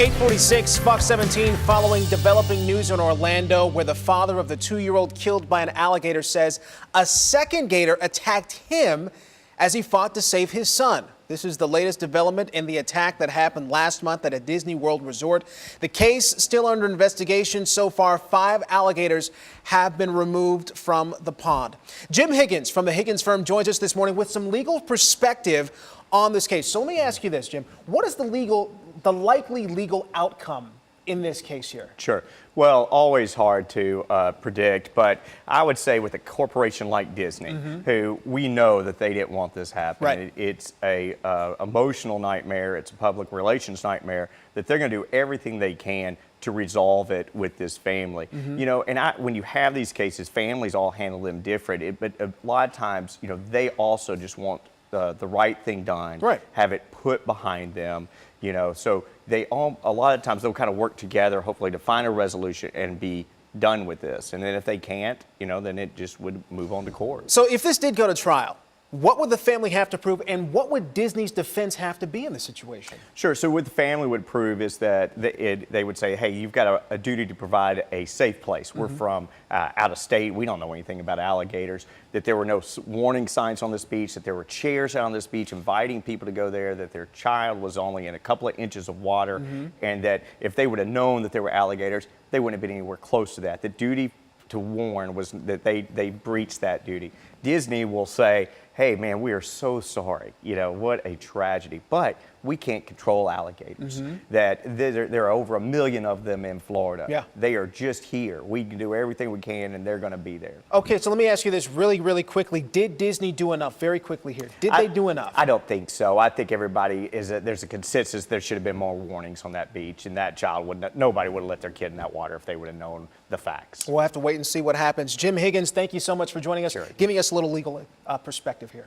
8:46, Fox 17, following developing news in Orlando where the father of the 2-year-old killed by an alligator says a second gator attacked him as he fought to save his son. This is the latest development in the attack that happened last month at a Disney World resort. The case still under investigation. So far, 5 alligators have been removed from the pond. Jim Higgins from the Higgins Firm joins us this morning with some legal perspective on this case. So let me ask you this, Jim. What is the likely legal outcome in this case here? Sure. Well, always hard to predict, but I would say with a corporation like Disney, who we know that they didn't want this happening. Right. It's a emotional nightmare. It's a public relations nightmare that they're going to do everything they can to resolve it with this family. You know, and when you have these cases, families all handle them different. But a lot of times, you know, they also just want the right thing done, right, have it put behind them, you know, so a lot of times they'll kind of work together, hopefully to find a resolution and be done with this. And then if they can't, you know, then it just would move on to court. So if this did go to trial, what would the family have to prove, and what would Disney's defense have to be in the situation? Sure. So what the family would prove is that they would say, hey, you've got a duty to provide a safe place. We're from out of state. We don't know anything about alligators. That there were no warning signs on this beach, that there were chairs out on this beach inviting people to go there, that their child was only in a couple of inches of water, and that if they would have known that there were alligators, they wouldn't have been anywhere close to that. The duty to warn was that they breached that duty. Disney will say, hey, man, we are so sorry. You know, what a tragedy. But we can't control alligators. That there are over 1 million of them in Florida. Yeah. They are just here. We can do everything we can, and they're going to be there. Okay, so let me ask you this really, really quickly. Did Disney do enough? Very quickly here. Did they do enough? I don't think so. I think there's a consensus there should have been more warnings on that beach, and that child nobody would have let their kid in that water if they would have known the facts. We'll have to wait and see what happens. Jim Higgins, thank you so much for joining us, Sure. giving us a little legal perspective here.